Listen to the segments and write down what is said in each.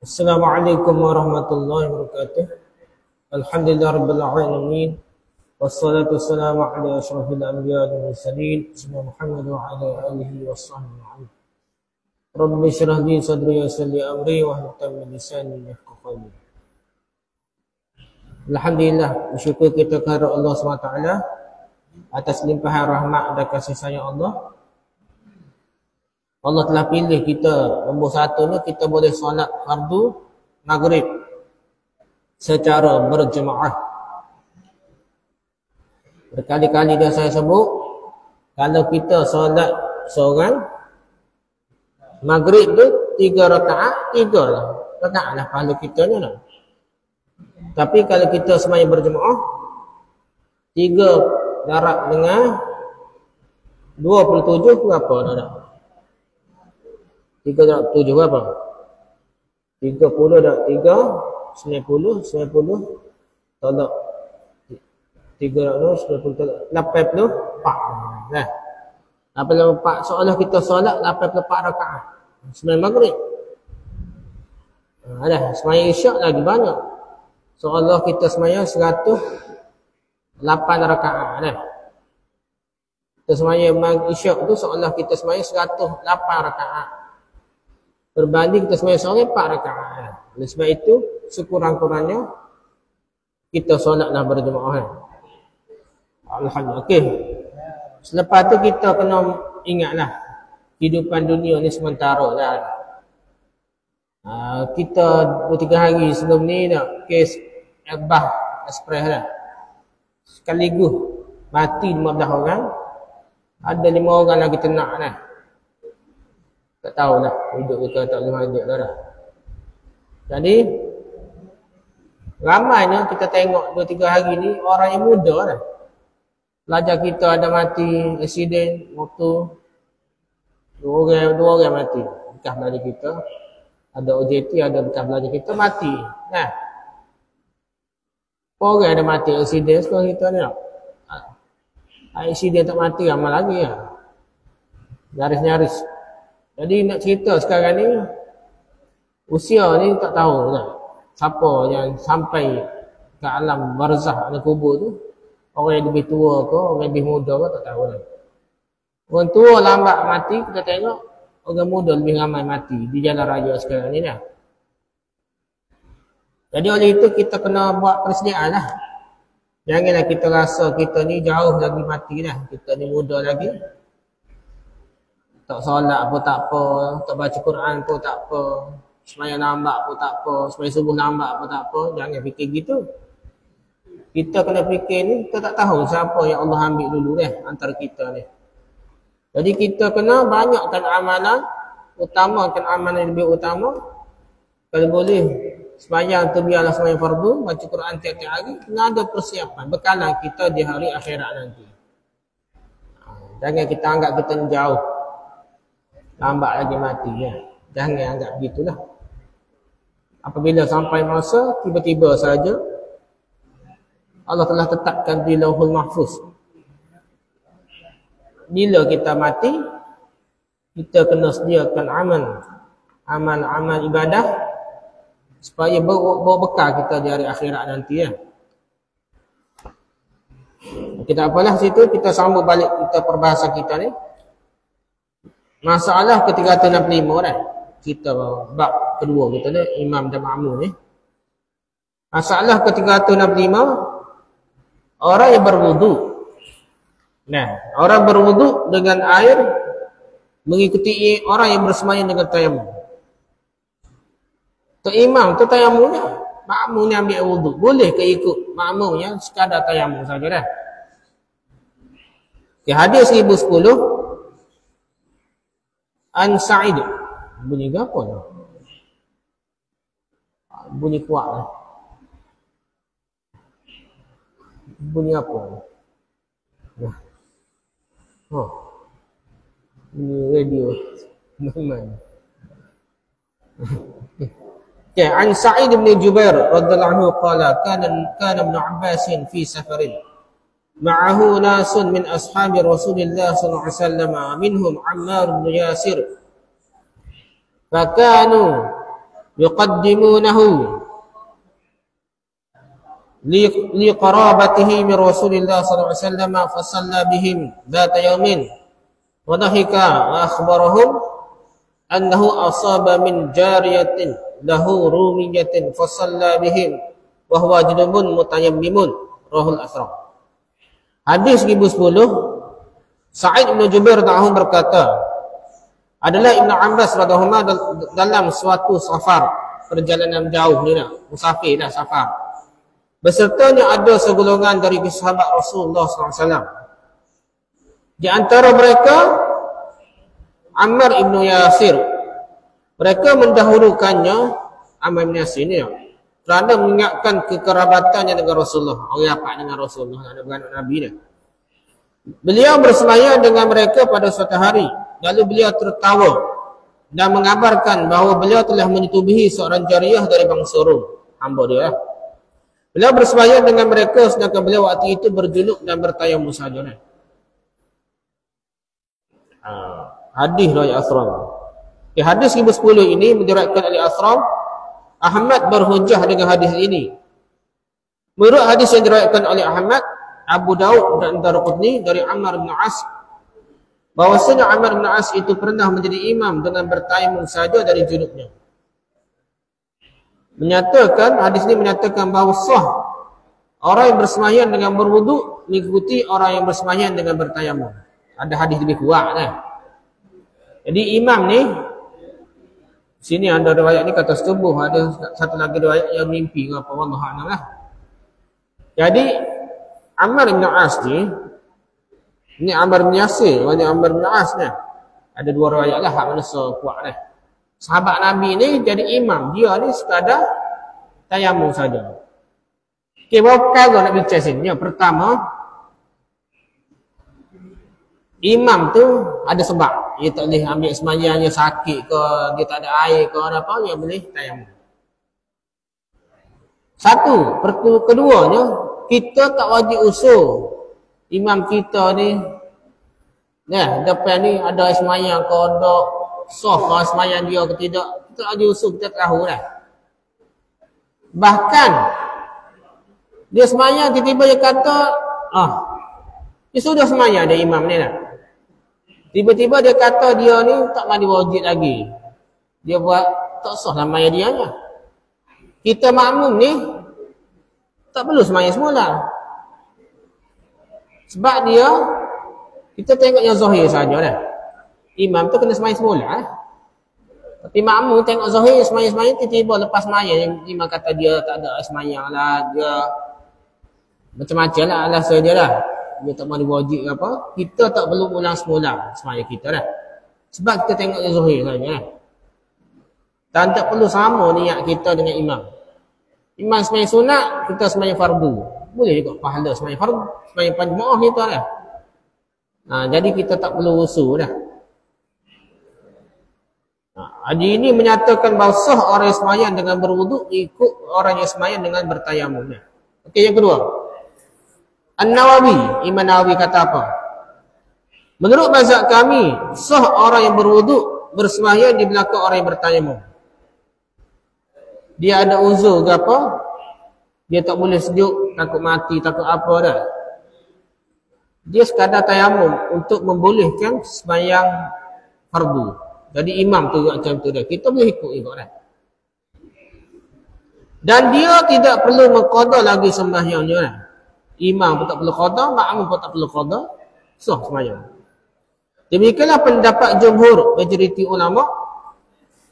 Assalamualaikum warahmatullahi wabarakatuh. Alhamdulillah rabbil alamin. Wassalatu wassalamu ala asyrafil anbiya'i wal mursalin sayyidina Muhammad wa ala alihi washabbihi. Rabbi shrah li sadri wa yassir li amri wahlul min lisani yafqahu qawli. Alhamdulillah, bersyukur kita kepada Allah SWT atas limpahan rahmat dan kasih sayang Allah. Allah telah pilih kita nombor satu ni, kita boleh solat fardu maghrib secara berjemaah. Berkali-kali dah saya sebut, kalau kita solat seorang maghrib tu 3 rakaat, 3 rakaat lah pahala kita ni lah. Tapi kalau kita sembahyang berjemaah 3 darab dengan 27 berapa dah? 3 darab 7 berapa? 30 darab 3 90 tolak 3 darab 90 tolak 84. Nah, 84 seolah kita solat 84 rakaat sembahyang maghrib. Dah sembahyang isyak lagi banyak. Seolah kita sembahyang 108 rakaat dah. Kita sembahyang isyak tu seolah kita sembahyang 108 rakaat. Berbanding kita sembahyang seorang 4 rakaat. Oleh sebab itu, sekurang-kurangnya kita solatlah berjemaah. Alhamdulillah. Okey. Selepas tu kita kena ingatlah kehidupan dunia ni sementara lah. Kita 2-3 hari sebelum ni nak kes Airbus Express dah. Sekaligus mati 15 orang. Ada 5 orang lagi ternak dah. Tak tahulah hidup ke tak boleh hidup dah. Jadi ramainya kita tengok 2-3 hari ni orang yang muda dah. Pelajar kita ada mati aksiden motor. 2 orang mati. Bekas pelajar kita. Ada OJT, ada bekas pelajar kita mati. Nah. Orang ada mati aksiden sekolah kita ni. Aksiden tak mati ramai lagi lah. Nyaris-nyaris. Jadi nak cerita sekarang ni, usia ni tak tahu lah. Siapa yang sampai ke alam barzah dan kubur tu, orang yang lebih tua ke, orang yang lebih muda ke, tak tahu lah. Orang tua lambat mati, kita tengok orang muda lebih ramai mati di jalan raya sekarang ni lah. Jadi oleh itu kita kena buat persediaan lah. Janganlah kita rasa kita ni jauh lagi mati lah. Kita ni muda lagi. Tak solat pun tak apa, tak baca Quran pun tak apa, sembahyang lambat pun tak apa, sembahyang subuh lambat pun tak apa. Jangan fikir gitu. Kita kena fikir ni, kita tak tahu siapa yang Allah ambil dulu antara kita ni. Jadi kita kena banyakkan amalan, utamakan amalan yang lebih utama. Kalau boleh, sembahyang tu biarlah sembahyang fardu, baca Quran tiap-tiap hari, kena ada persiapan, bekalan kita di hari akhirat nanti. Jangan kita anggap kita ni jauh. Lambat lagi mati ya. Jangan anggap begitulah. Apabila sampai masa, tiba-tiba saja Allah telah tetapkan di Lauhul Mahfuz. Bila kita mati, kita kena sediakan amal ibadah supaya bawa bekal kita di hari akhirat nanti ya. Kita apalah situ, kita sambung balik kita perbahasan kita ni. Masalah ke-365 dah. Kita bab kedua kita ni, Imam dan Ma'mum ni. Masalah ke-365, orang yang berwudu. Nah, orang berwudu dengan air mengikuti orang yang bersemayam dengan tayamum. Tu imam tu tayamum ni, Ma'mum ni ambil wudu. Boleh ke ikut Ma'mum yang sekadar tayamum saja dah. Okay, hadis 1010 An Sa'id. Bunyi ke apa ni? Bunyi kuat lah. Bunyi apa? Bunyi radio. Mana? Ya, An Sa'id bin Jubair radhiyallahu anhu qala kana Ibn Abbas fi safarin ma'ahu nasun min ashabi Rasulillah sallallahu alaihi wasallam minhum Ammar bin Yasir fakanu yuqaddimunahu li qarabatihi min Rasulillah sallallahu alaihi wasallam fa shalla bihim dzata yaumin wa dhahika wa akhbarahum annahu asaba min jariyatin lahu rumiyatin fa shalla bihim wa huwa junubun mutayammimun. Rahul Asram. Hadis 1010, Sa'id bin Jubair radhiyallahu anhu berkata, adalah Ibn Abbas radhiyallahu anhu dalam suatu safar, perjalanan jauh ni dah, musafir dah safar. Besertanya ada segolongan dari sahabat Rasulullah SAW. Di antara mereka Ammar ibn Yasir. Mereka mendahulukannya Ammar ibn Yasir ni kerana mengingatkan kekerabatannya dengan Rasulullah. Orang rapat dengan Rasulullah, ada beranak Nabi dia. Beliau bersemayam dengan mereka pada suatu hari. Lalu beliau tertawa dan mengabarkan bahawa beliau telah menyetubuhi seorang jariyah dari bangsa Rum. Hamba dia lah. Beliau bersemayam dengan mereka sedangkan beliau waktu itu berjuluk dan bertayamum sahaja. Hadis riwayat Asram. Di hadis 1010 ini diriwayatkan oleh Asram. Ahmad berhujjah dengan hadis ini. Menurut hadis yang diriwayatkan oleh Ahmad, Abu Daud dan Darqutni dari Ammar bin As, bahwasanya Ammar bin As itu pernah menjadi imam dengan bertayamum saja dari junubnya. Menyatakan, hadis ini menyatakan bahawa sah orang yang bersemayam dengan berwuduk mengikuti orang yang bersemayam dengan bertayamum. Ada hadis lebih kuat kan. Jadi imam ni, sini ada riwayat ni kata setubuh, ada satu lagi riwayat yang mimpi ke apa, wallahu a'lam lah. Jadi Ammar bin As ni Ammar bin Yasir, wali Ammar bin As ni. Ada dua riwayat lah hak manusia kuat ni. Sahabat Nabi ni jadi imam, dia ni sekadar tayamum saja. Okey, berapa perkara nak bincang sini? Yang pertama, imam tu ada sebab. Dia tak boleh ambil semayang, dia sakit ke, dia tak ada air ke, ada apa, dia boleh tayamum. Satu. Keduanya, kita tak wajib usul imam kita ni, depan ni ada semayang ke, ada sah ke semayang dia ke tidak. Kita tak wajib usul, kita tahu dah. Bahkan, dia semayang, tiba-tiba dia kata, dia sudah semayang ada imam ni lah. Tiba-tiba dia kata dia ni tak mandi wajib lagi. Dia buat tak sah semayang dia ni. Kita makmum ni tak perlu semayang semula. Sebab dia, kita tengok yang zahir saja dah. Imam tu kena semayang semula. Tapi makmum tengok zahir semayang-semayang, tiba-tiba lepas semayang imam kata dia tak ada semayang lah, dia macam-macam lah alasan dia lah. Dia tak mandi wajib ke apa, kita tak perlu ulang semula semayang kita dah. Sebab kita tengok yang zahir saja lah. Dan tak perlu sama niat kita dengan imam. Imam semayang sunat, kita semayang fardu. Boleh juga pahala semayang fardu, semayang panjemaah kita lah. Jadi kita tak perlu usul dah. Hadis ini menyatakan bahawa sah orang yang semayang dengan berwuduk ikut orang yang semayang dengan bertayamum. Okey, yang kedua. An-Nawawi, Imam Nawawi kata apa? Menurut mazhab kami, sah orang yang berwuduk bersemayang di belakang orang yang bertayamum. Dia ada uzur ke apa? Dia tak boleh sejuk, takut mati, takut apa dah. Dia sekadar tayamum untuk membolehkan semayang fardu. Jadi imam tu macam tu dah. Kita boleh ikut dah. Dan dia tidak perlu mengqada lagi sembahyangnya dah. Imam pun tak perlu qada, makmum pun tak perlu qada, sah sembahyang. Demikianlah pendapat jumhur majoriti ulama.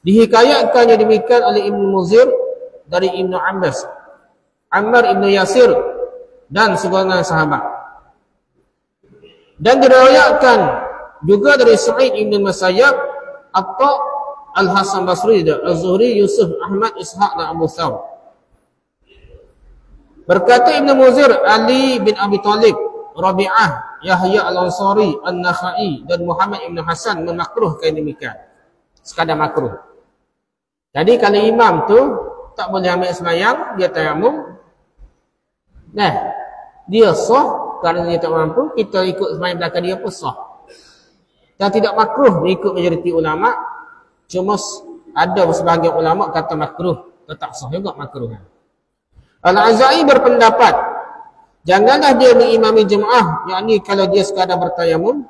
Dihikayatkannya demikian oleh Ibn Muzir dari Ibn Abbas, Ammar ibn Yasir dan segolongan sahabat. Dan diriwayatkan juga dari Sa'id ibn Musayyab, Atta, Al-Hasan Basri, Az-Zuhri, Yusuf, Ahmad, Ishaq dan Abu Thawb. Berkata Ibn Muzir, Ali bin Abi Talib, Rabi'ah, Yahya Al-Ansari, An-Nakhai dan Muhammad ibn Hasan memakruhkan demikian. Sekadar makruh. Jadi kalau imam tu tak boleh ambil semayang, dia tayamum. Dia sah kerana dia tak mampu, kita ikut semayang belakang dia pun sah. Dan tidak makruh mengikut majoriti ulama. Cuma ada sebahagian ulama kata makruh, tak sah juga makruh. Al-Azai berpendapat janganlah dia mengimami jemaah, yakni kalau dia sekadar bertayamum,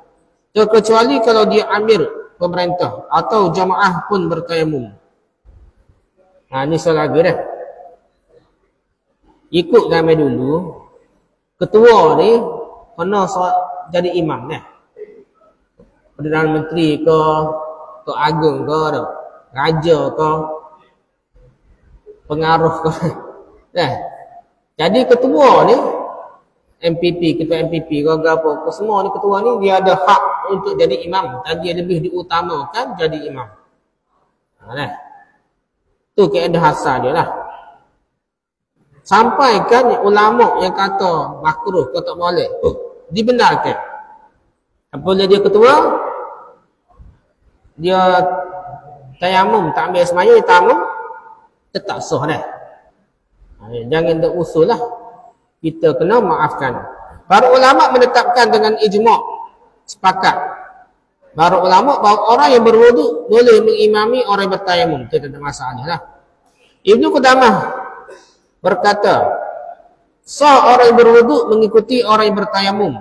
terkecuali kalau dia amir pemerintah atau jemaah pun bertayamum. Ini soal lagi dah. Ikut ramai dulu, ketua ni kena jadi imam dah. Perdana Menteri ke agung ke, raja ke, pengaruh ke. Dah. Jadi ketua ni, MPP, ketua MPP ke apa, semua ni ketua ni dia ada hak untuk jadi imam. Dia lebih diutamakan jadi imam. Dah. Tu keadaan asal dia lah. Sampai kan ulama yang kata makruh ke tak boleh, dibenarkan. Apabila dia ketua, dia tayamum, tak ambil semaya, tayamum, tetap sah dah. Jangan ada usul lah. Kita kena maafkan. Para ulama menetapkan dengan ijma' sepakat. Para ulama bahawa orang yang berwuduk boleh mengimami orang yang bertayamum. Itu tidak ada masalah lah. Ibnu Qudamah berkata, sah orang yang berwuduk mengikuti orang yang bertayamum.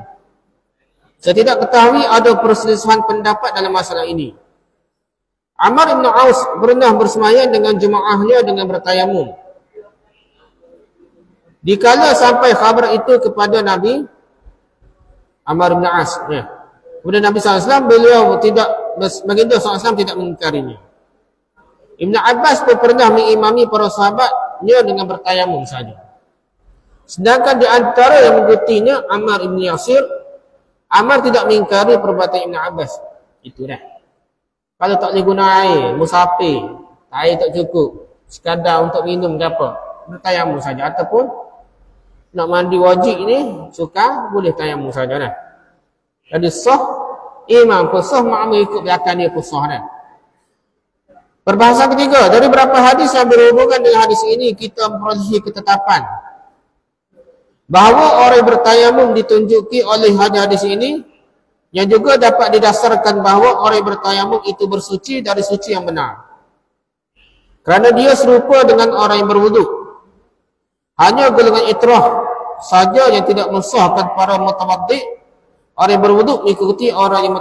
Saya tidak ketahui ada perselisihan pendapat dalam masalah ini. Amr bin Aus pernah bersemayam dengan jemaahnya dengan bertayamum. Dikala sampai khabar itu kepada Nabi Amr bin As, kepada Nabi SAW, beliau tidak, baginda SAW tidak mengingkarinya. Ibn Abbas pun pernah mengimami para sahabatnya dengan bertayamum saja. Sedangkan di antara yang mengikutinya Ammar bin Yasir, Ammar tidak mengingkari perbuatan Ibn Abbas. Itu dah. Kalau tak boleh guna air, musafir, air tak cukup, sekadar untuk minum ke apa, bertayamum saja. Ataupun nak mandi wajib ni, suka, boleh tayamum saja dah. Jadi sah, imam pun sah, makmum ikut belakang dia pun sah dah. Perbahasan ketiga, dari beberapa hadis yang berhubungan dengan hadis ini, kita memperoleh ketetapan bahawa orang bertayamum ditunjuki oleh hadis ini, yang juga dapat didasarkan bahawa orang bertayamum itu bersuci dari suci yang benar. Kerana dia serupa dengan orang yang berwuduk. Hanya golongan itrah saja yang tidak mensahkan para mutawaddi'. Orang yang berwuduk mengikuti orang yang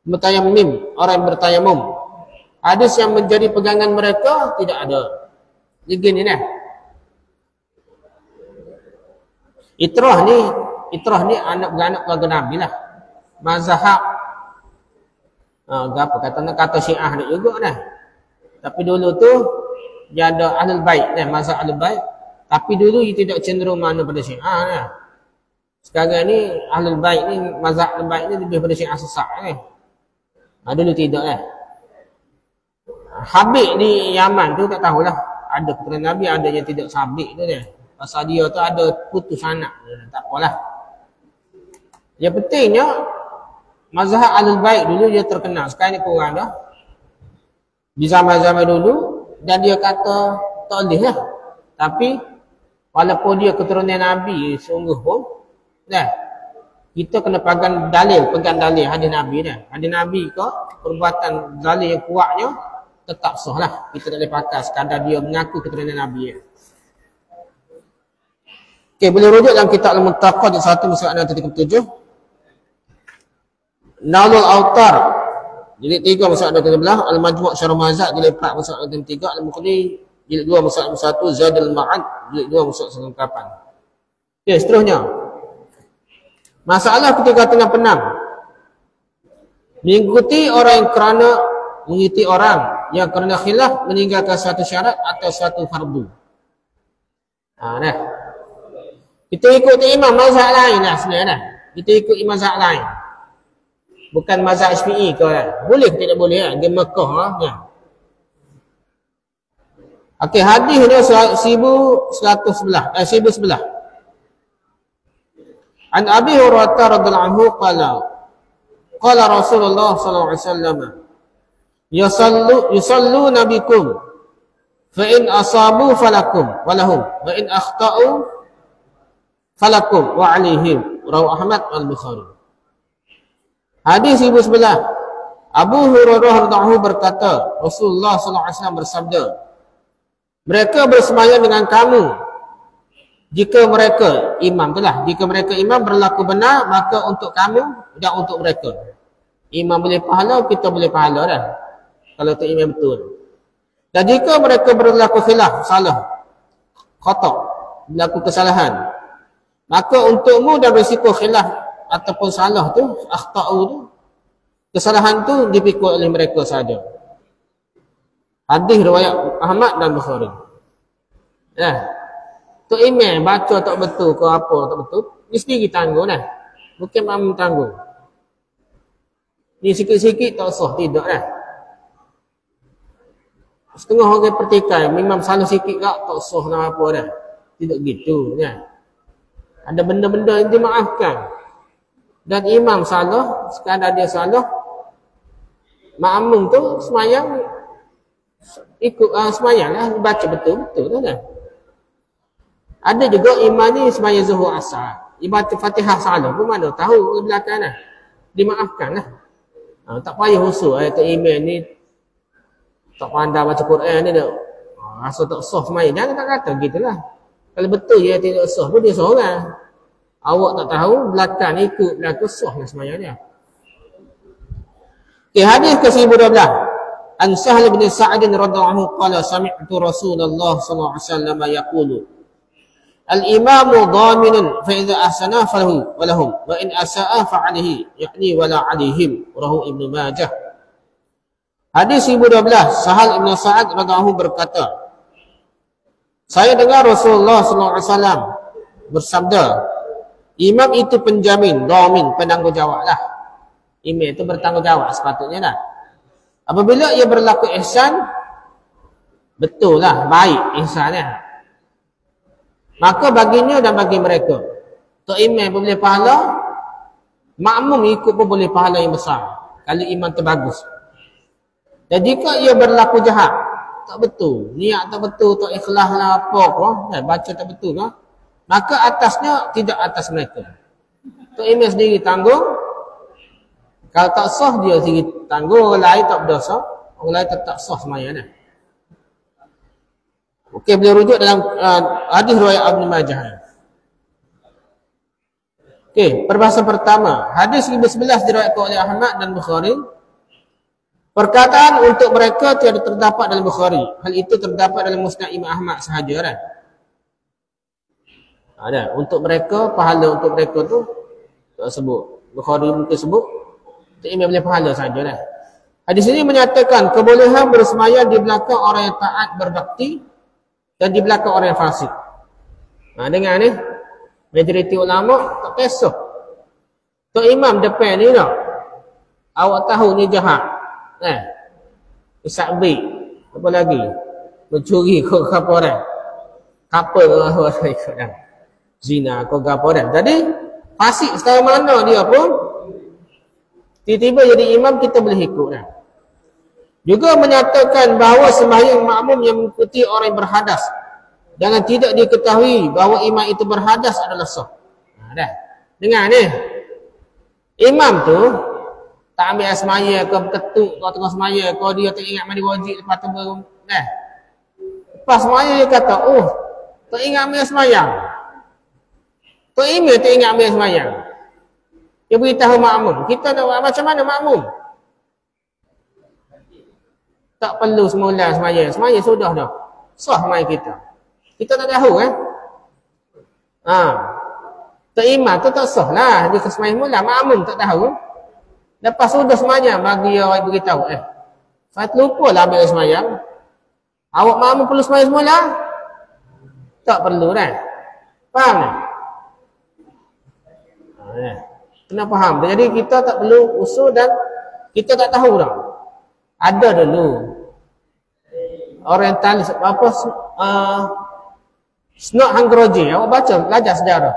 mutayammim, orang yang bertayamum. Hadis yang menjadi pegangan mereka tidak ada. Begini dah. Itrah ni anak beranak keluarga Nabi lah. Mazhab apa kata Syiah ni juga dah. Tapi dulu tu dia ada Ahlul Bait dah, mazhab Ahlul Bait. Tapi dulu dia tidak cenderung mana pada Syiah dah. Sekarang ni Ahlul Bait ni, mazhab Ahlul Bait ni lebih pada Syiah sesak ni. Dulu tidak dah. Habib di Yaman tu tak tahulah. Ada keturunan Nabi, ada yang tidak sabik tu dia. Pasal dia tu ada putus anak. Tak apalah. Yang pentingnya mazhab Ahlul Bait dulu dia terkenal. Sekarang ni kurang dah. Di zaman-zaman dulu, dan dia kata tak boleh lah. Tapi walaupun dia keturunan Nabi sungguh pun dah, kita kena pegang dalil hadis Nabi dah. Hadis Nabi ke perbuatan dalil yang kuatnya tetap sah lah. Kita tak boleh pakai sekadar dia mengaku keturunan Nabi. Okey, boleh rujuk dalam kitab Al-Muntaqad 1 muka 637. Naulul Autar jilid 3 muka 17, Al-Majmu' Syarh Mazhab jilid 4 muka 3, Al-Muqni jilid 2 muka 1, Zadul Ma'ad jilid 2 muka 98. Okey, seterusnya. Masalah ketika tengah penam. Mengikuti orang yang kerana khilaf meninggalkan satu syarat atau satu fardu. Dah. Kita ikut imam mazhab lain lah sebenarnya dah. Kita ikut imam mazhab lain. Bukan mazhab Syafi'i ke lah. Boleh ke tidak boleh lah. Dia Mekah lah. Ya. Okey, hadis dia 1111. An Abi Hurairah radhiyallahu anhu qala Rasulullah sallallahu alaihi wasallam yusalluna bikum fa in asabu falakum wa lahum wa in akhta'u falakum wa alaihim. Rawahu Ahmad wal Bukhari. Hadis 11. Abu Hurairah radhiyallahu berkata, Rasulullah sallallahu alaihi wasallam bersabda, mereka bersemayam dengan kamu jika mereka imam itulah, jika mereka imam berlaku benar, maka untuk kamu dan untuk mereka. Imam boleh pahala, kita boleh pahala dah kalau tu imam betul. Dan jika mereka berlaku khilaf, salah, khata', berlaku kesalahan, maka untukmu dan risiko khilaf ataupun salah tu, akhta'u tu, kesalahan tu dipikul oleh mereka saja. Hadis riwayat Ahmad dan Bukhari. Tu imam baca tak betul ke apa tak betul, ni sendiri tanggung dah. Bukan makmum tanggung. Ni sikit-sikit tak sah, tidak dah. Setengah orang pertikai, memang salah sikit tak sah nak apa dah. Tidak gitu dah. Ada benda-benda yang dimaafkan. Dan imam salah, sekadar dia salah, makmum tu semayang ikut semayang lah, baca betul-betul tu dah. Ada juga imam ni semayang zuhur asar, ibarat Fatihah salah pun mana tahu orang belakang lah, dimaafkan lah. Tak payah usul tu imam ni tak pandai baca Quran ni dah, rasa tak sah semayang, jangan tak kata gitulah. Kalau betul dia tidak sah pun dia seorang, awak tak tahu belakang ikut berlaku sah lah semayang dia. Okay, hadis ke-1012. An Sahl bin Sa'd radhiyallahu anhu qala sami'tu Rasulullah sallallahu alaihi wasallam yaqulu al-imamu dhaminun fa idza ahsana falahu wa lahum wa in asa'a fa 'alayhi yakni wala 'alaihim, rawahu Ibnu Majah. Hadis 1012, Sahal bin Sa'd radhiyallahu anhu berkata, saya dengar Rasulullah sallallahu alaihi wasallam bersabda, imam itu penjamin, dhamin, penanggungjawab lah. Imam itu bertanggungjawab sepatutnya dah. Apabila ia berlaku ihsan, betul lah, baik ihsannya, maka baginya dan bagi mereka. Tok imam pun boleh pahala, makmum ikut pun boleh pahala yang besar kalau imam terbagus. Dan jika ia berlaku jahat, tak betul, niat tak betul, tak ikhlas lah apa pun, baca tak betul lah, maka atasnya tidak atas mereka. Tok imam sendiri tanggung. Kalau tak sah dia sendiri tanggung, orang lain tak berdosa, orang lain tetap sah semayang dah. Okey, boleh rujuk dalam hadis riwayat Ibnu Majah. Okey, perbahasan pertama, hadis 11 diriwayatkan oleh Ahmad dan Bukhari. Perkataan untuk mereka tiada terdapat dalam Bukhari. Hal itu terdapat dalam Musnad Imam Ahmad sahaja kan. Ada untuk mereka, pahala untuk mereka tu tak sebut. Bukhari mungkin sebut, tak imam boleh pahala saja dah. Hadis ini menyatakan kebolehan bersemayam di belakang orang yang taat berbakti dan di belakang orang yang fasik. Dengar ni, majoriti ulama tak kisah. Tok imam depan ni tak, awak tahu ni jahat, isabik, apa lagi, mencuri kau apa orang, couple orang ikut dah, zina kau apa orang. Jadi fasik setara mana dia pun, tiba-tiba jadi imam, kita boleh ikut dah. Juga menyatakan bahawa sembahyang makmum yang mengikuti orang yang berhadas jangan tidak diketahui bahawa imam itu berhadas adalah sah. Dah. Dengar ni. Imam tu tak ambil semaya ke ketuk kau tengah semaya, kau dia tak ingat mandi wajib lepas tu baru dah. Lepas semaya dia kata, "Oh, tak ingat ambil sembahyang." Tu imam tak ingat ambil sembahyang. Dia beritahu makmum. Kita nak buat macam mana makmum? Tak perlu semula semaya. Semaya sudah dah. Sah semaya kita. Kita tak tahu kan? Tak imam tu tak sah lah. Dia ke semaya mula. Makmum tak tahu. Lepas sudah semaya bagi dia beritahu. Saya terlupa lah ambil semaya. Awak makmum perlu semaya semula? Tak perlu dah. Faham tak? Kena faham. Jadi kita tak perlu usul dan kita tak tahu dah. Ada dulu orientalis apa Snot Hangroji, awak baca belajar sejarah.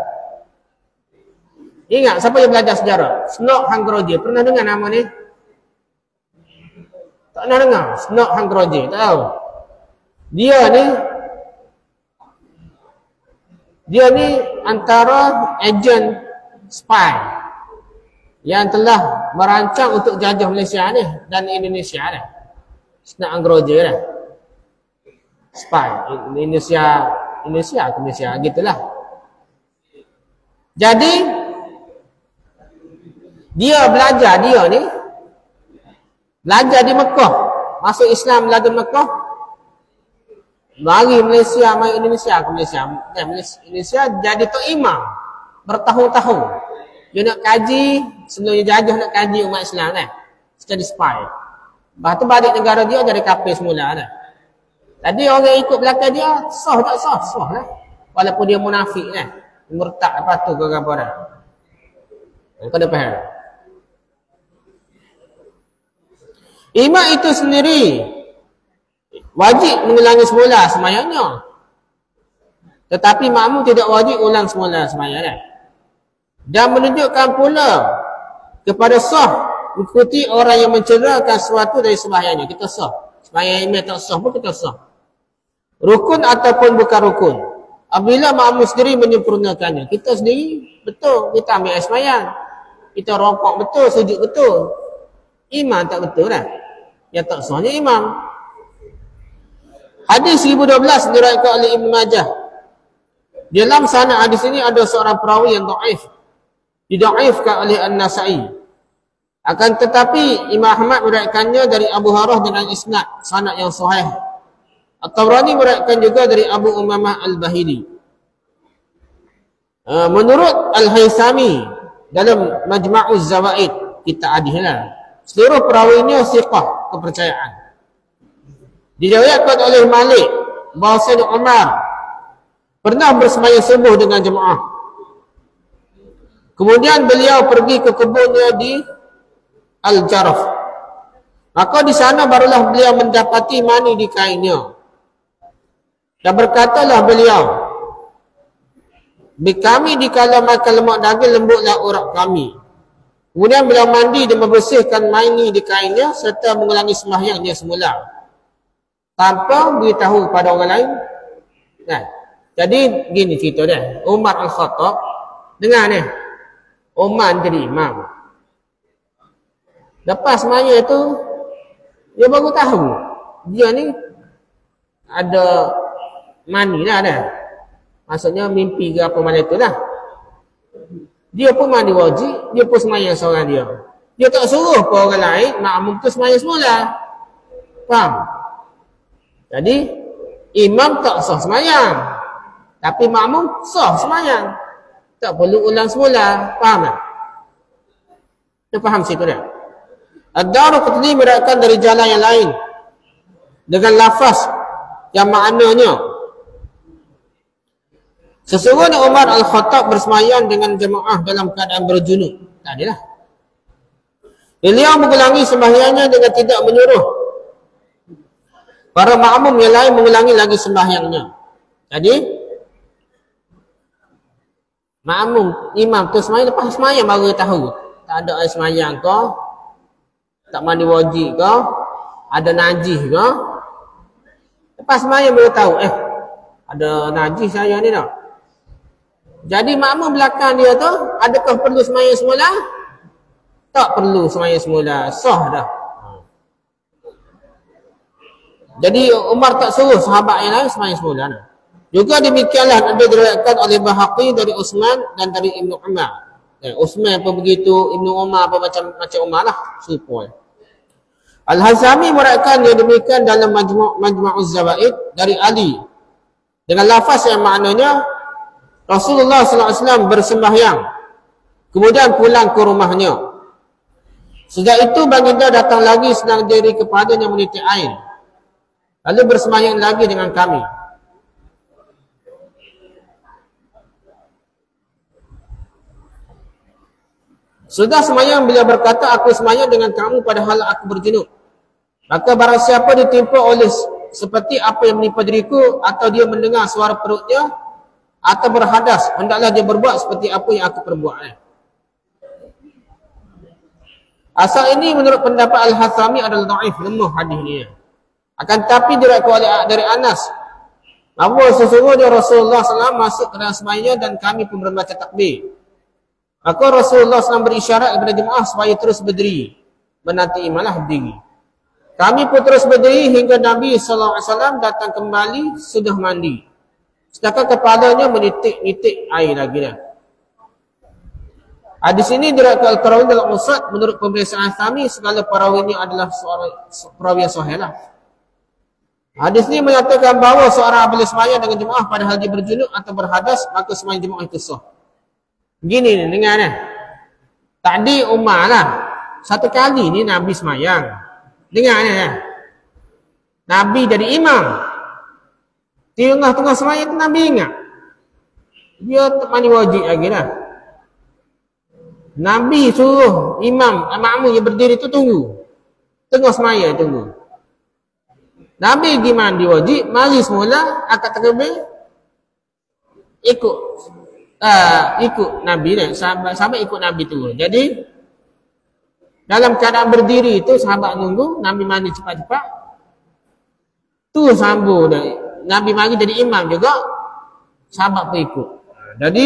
Ingat siapa yang belajar sejarah? Snot Hangroji, pernah dengar nama ni? Tak pernah dengar. Snot Hangroji, tak tahu. Dia ni antara ejen spy. yang telah merancang untuk jajah Malaysia ni dan Indonesia ni. Senang anggeroja dah. Spy Indonesia gitulah. Jadi dia belajar di Mekah, masuk Islam belajar Mekah, mari Malaysia, mari Indonesia ke Malaysia jadi tok imam bertahun-tahun. Dia nak kaji, sebelum dia jajah nak kaji umat Islam kan. Jadi spy. Lepas tu balik negara dia jadi kafir semula kan. Tadi orang ikut belakang dia, sah tak sah? Sah lah. Walaupun dia munafik kan. Murtad apa tu ke apa dah. Kau dah faham? Imam itu sendiri wajib mengulangi semula sembahyangnya. Tetapi makmum tidak wajib ulang semula sembahyangnya. Dan menunjukkan pula kepada sah mengikuti orang yang mencederakan sesuatu dari sembahyangnya. Kita sah. Sembahyang imam tak sah pun kita sah. Rukun ataupun bukan rukun. Apabila makmum sendiri menyempurnakannya. Kita sendiri betul. Kita ambil sembahyang. Kita rokok betul, sujud betul. Imam tak betul dah. Yang tak sahnya imam. Hadis 1012 diriwayatkan oleh Ibn Majah. Di dalam sanad hadis ini ada seorang perawi yang dhaif. Didaifkan oleh An-Nasa'i. Akan tetapi Imam Ahmad meriwayatkannya dari Abu Hurairah dengan isnad sanad yang sahih. At-Tabrani meriwayatkan juga dari Abu Umamah Al-Bahili. Menurut Al-Haythami dalam Majma'uz Zawaid, kita adihlah, seluruh perawinya siqah, kepercayaan. Diriwayatkan oleh Malik bahawa Sayyidina Umar pernah bersembahyang subuh dengan jemaah. Kemudian beliau pergi ke kebunnya di Al-Jaraf. Maka di sana barulah beliau mendapati mani di kainnya. Dan berkatalah beliau, kami dikala makan lemak daging lembutlah urat kami. Kemudian beliau mandi dan membersihkan mani di kainnya serta mengulangi sembahyangnya semula. Tanpa beritahu pada orang lain. Nah, jadi gini cerita dia. Umar Al-Khattab, dengar ni. Umar jadi imam. Lepas semaya tu, dia baru tahu. Dia ni ada mani lah dah. Maksudnya mimpi ke apa mana tu lah. Dia pun mandi wajib, dia pun semaya seorang dia. Dia tak suruh ke orang lain, makmum tu semaya semula. Faham? Jadi, imam tak sah semayang. Tapi makmum sah semayang. Tak perlu ulang semula. Faham tak? Dia faham situ dah. Ad-Daraqutni meriwayatkan dari jalan yang lain dengan lafaz yang maknanya, sesungguhnya Umar Al-Khattab bersemayam dengan jemaah dalam keadaan berjunub. Tadilah. Beliau mengulangi sembahyangnya dengan tidak menyuruh para makmum yang lain mengulangi lagi sembahyangnya. Jadi makmum, imam tu semayang, lepas semayang baru tahu. Tak ada air semayang ke, tak mandi wajib ke, ada najis ke. Lepas semayang baru tahu, ada najis saya ni tak. Jadi makmum belakang dia tu, adakah perlu semayang semula? Tak perlu semayang semula, sah dah. Jadi Umar tak suruh sahabat yang lain semayang semula dah. Juga demikianlah ada diriwayatkan oleh Bahaqi dari Utsman dan dari Ibnu Umar. Utsman apa begitu, Ibnu Umar apa macam Umar lah, serupa. Al-Hazami meriwayatkan yang demikian dalam Majma'uz Zawaid dari Ali dengan lafaz yang maknanya Rasulullah SAW bersembahyang kemudian pulang ke rumahnya. Sejak itu baginda datang lagi senang diri kepadanya menitik air, lalu bersembahyang lagi dengan kami. Sudah sembahyang beliau berkata, aku sembahyang dengan kamu padahal aku berjunub. Maka barang siapa ditimpa oleh seperti apa yang menimpa diriku, atau dia mendengar suara perutnya, atau berhadas, hendaklah dia berbuat seperti apa yang aku perbuat. Asal ini menurut pendapat Al-Hathami adalah dhaif, lemah hadis ni. Akan tapi diriwayatkan dari Anas bahawa sesungguhnya Rasulullah SAW masuk ke dalam sembahyang dan kami pun membaca takbir. Maka Rasulullah SAW berisyarat kepada jemaah supaya terus berdiri. Menanti imamlah berdiri. Kami pun terus berdiri hingga Nabi SAW datang kembali sudah mandi. Sedangkan kepalanya menitik-nitik air lagi dah. Hadis ini diriwayatkan Al-Qarawi dalam Musnad. Menurut pemeriksaan Thami, segala perawinya adalah perawi yang sahih lah. Hadis ini menyatakan bahawa seorang apabila sembahyang dengan jemaah padahal dia berjunub atau berhadas, maka sembahyang jemaah itu sah. Begini ni, dengar ni. Tadi Umar lah. Satu kali ni Nabi sembahyang. Dengar ni lah. Nabi jadi imam. Di tengah-tengah sembahyang itu Nabi ingat. Dia tak mandi wajib lagi lah. Nabi suruh imam, makmum yang berdiri tu tunggu. Tengah sembahyang tunggu. Nabi pergi mandi wajib, mari semula, akad takbir, ikut Nabi ni, sahabat ikut Nabi tu. Jadi, dalam keadaan berdiri itu, sahabat nunggu, Nabi mandi cepat-cepat, tu sambung dah. Nabi mari jadi imam juga, sahabat pun ikut. Jadi,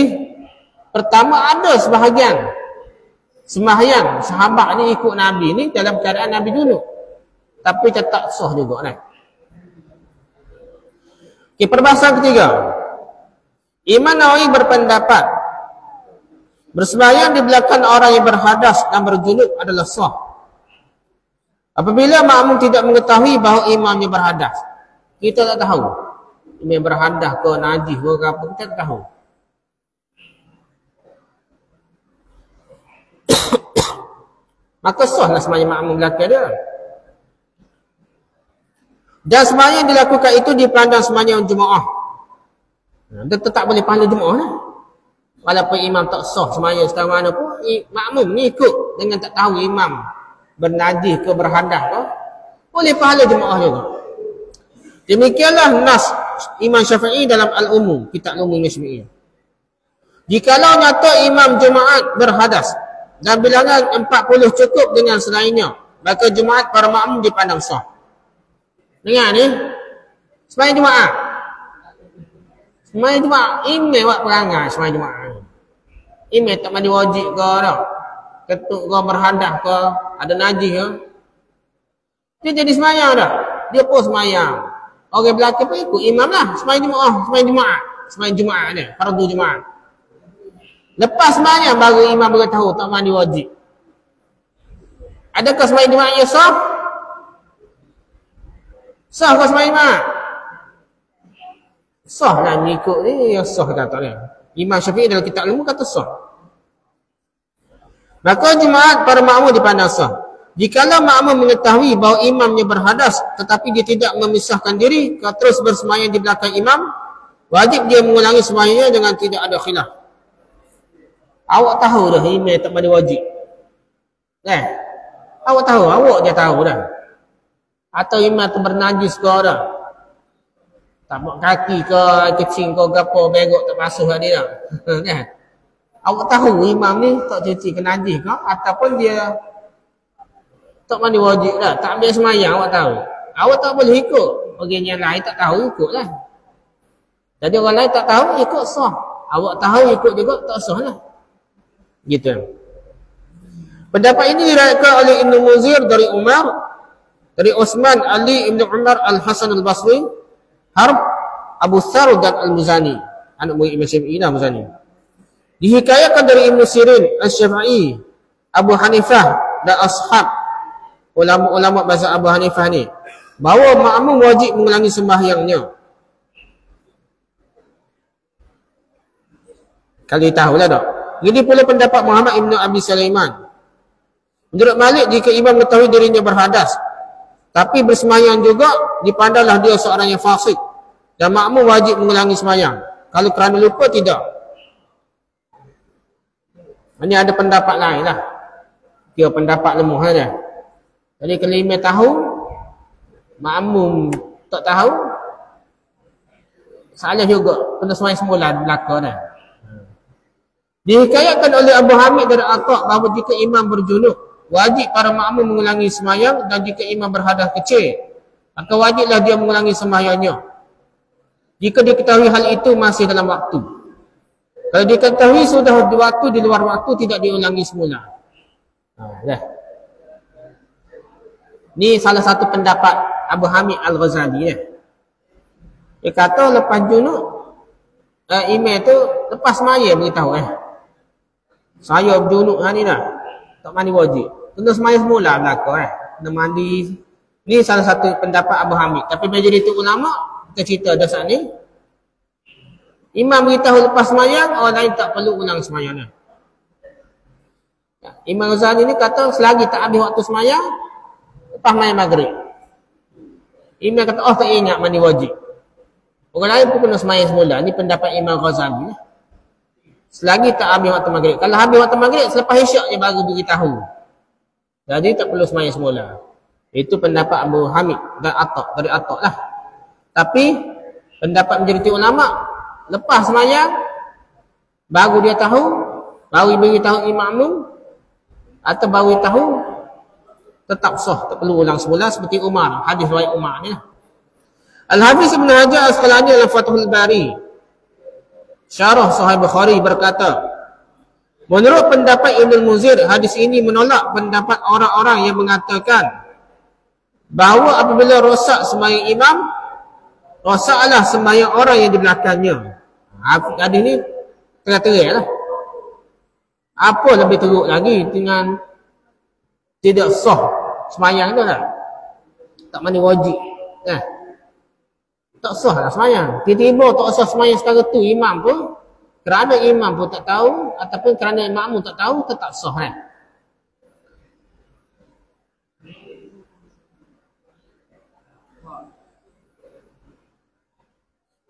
pertama ada sebahagian sembahyang sahabat ni ikut Nabi ni dalam keadaan Nabi junub. Tapi tetap sah juga kan. Okay, perbahasan ketiga. Imam Nawawi berpendapat bersembahyang di belakang orang yang berhadas dan berjunub adalah sah. Apabila makmum tidak mengetahui bahawa imamnya berhadas. Kita tak tahu. Imam berhadas ke najis ke apa, kita tak tahu. Maka sahlah sembahyang makmum belakang dia. Dan sembahyang yang dilakukan itu dipandang sembahyang jemaah. Dia tetap boleh pahala jemaah lah. Walaupun imam tak sah sembahyang setara mana pun, makmum ni ikut dengan tak tahu imam bernajis ke berhadas ke, boleh pahala jemaah juga. Demikianlah nas Imam Syafi'i dalam Al-Umum, kitab Al-Umum Syafi'i. Jikalau nyata imam jemaat berhadas dan bilangan 40 cukup dengan selainnya, maka jemaat para makmum dipandang sah. Dengar ni, sembahyang jemaah. Sembahyang jemaah, imam buat perangai sembahyang jemaah. Imam tak mandi wajib ke dah. Ketuk ke berhadas ke, ada najis ke. Dia jadi sembahyang dah. Dia pun sembahyang. Orang belakang pun ikut imam lah. Sembahyang jemaah, sembahyang jemaah. Sembahyang jemaah ni, fardu jemaah. Lepas sembahyang baru imam beritahu tak mandi wajib. Adakah sembahyang jemaah ia sah? Sah ke sembahyang jemaah? Sah lah mengikut ni, ya sah kata ni. Imam Syafi'i dalam kitab ilmu kata sah. Maka jemaat para makmum dipandang sah. Jikalau makmum mengetahui bahawa imamnya berhadas tetapi dia tidak memisahkan diri, terus bersembahyang di belakang imam, wajib dia mengulangi sembahyangnya dengan tidak ada khilaf. Awak tahu dah imam tak mandi wajib. Awak tahu, awak je tahu dah. Atau imam tu bernajis ke dah. Tak buat kaki ke, kecing ke, gapo, begok tak basuh dia dah. Kan? Awak tahu imam ni tak cuci ke najis ke, ataupun dia tak mandi wajib dah, tak ambil sembahyang, awak tahu. Awak tak boleh ikut. Orang yang lain tak tahu, ikutlah. Jadi orang lain tak tahu, ikut sah. Awak tahu, ikut juga, tak sah lah. Gitu. Pendapat ini diriwayatkan oleh Ibn Muzir dari Umar, dari Utsman, Ali, Ibn Umar, Al-Hasan Al-Basri, Harb, Abu Thar dan Al-Muzani. Anak murid Imam Syafi'i lah Muzani. Dihikayatkan dari Ibn Sirin, Al-Syafi'i, Abu Hanifah dan ashab ulama-ulama mazhab Abu Hanifah ni, bahawa makmum wajib mengulangi sembahyangnya. Kali tahulah tak? Jadi pula pendapat Muhammad Ibn Abi Sulaiman. Menurut Malik, jika imam mengetahui dirinya berhadas tapi bersembahyang juga, dipandanglah dia seorang yang fasik dan makmum wajib mengulangi sembahyang. Kalau kerana lupa, tidak. Ini ada pendapat lain lah. Dia pendapat lemah saja. Jadi kalau imam tahu, makmum tak tahu, salah juga. Kena sembahyang semula di belakang dah. Dihikayatkan oleh Abu Hamid dari Atta' bahawa jika imam berjunub, wajib para makmum mengulangi sembahyang, dan jika imam berhadas kecil, maka wajiblah dia mengulangi sembahyangnya. Jika diketahui hal itu masih dalam waktu. Kalau diketahui sudah waktu di luar waktu, tidak diulangi semula. Dah. Ni salah satu pendapat Abu Hamid Al-Ghazali ya. Dia kata lepas junub, email tu lepas semaya beritahu saya junub hari ni dah, tak mandi wajib. Kena semaya semula belakang kena mandi. Ni salah satu pendapat Abu Hamid. Tapi majoriti ulama kita cerita dah saat ni, imam beritahu lepas semayang, orang lain tak perlu ulang semayang ni. Imam Ghazali ni kata selagi tak habis waktu semayang, lepas main maghrib, imam kata tak ingat mandi wajib, orang lain pun kena semayang semula. Ni pendapat Imam Ghazali lah. Selagi tak habis waktu maghrib. Kalau habis waktu maghrib, selepas isyak dia baru beritahu, jadi tak perlu semayang semula. Itu pendapat Abu Hamid dan Atta', dari Atta' lah. Tapi pendapat majoriti ulama, lepas semayang baru dia tahu, baru beritahu imam atau baru tahu, tetap sah, tak perlu ulang semula seperti Umar, hadis riwayat Umar ni. Al-Hafiz Ibn Hajar Asqalani dalam Fathul Bari Syarah Sahih Bukhari berkata, menurut pendapat Ibn Munzir, hadis ini menolak pendapat orang-orang yang mengatakan bahawa apabila rosak sembahyang imam, rosaklah sembahyang orang yang di belakangnya. Hadis ni terang-terang lah. Apa lebih teruk lagi dengan tidak sah sembahyang tu lah, tak mandi wajib tak sah lah sembahyang. Tiba-tiba tak sah sembahyang sekarang tu, imam pun, kerana imam pun tak tahu ataupun kerana makmum tak tahu, tetap sah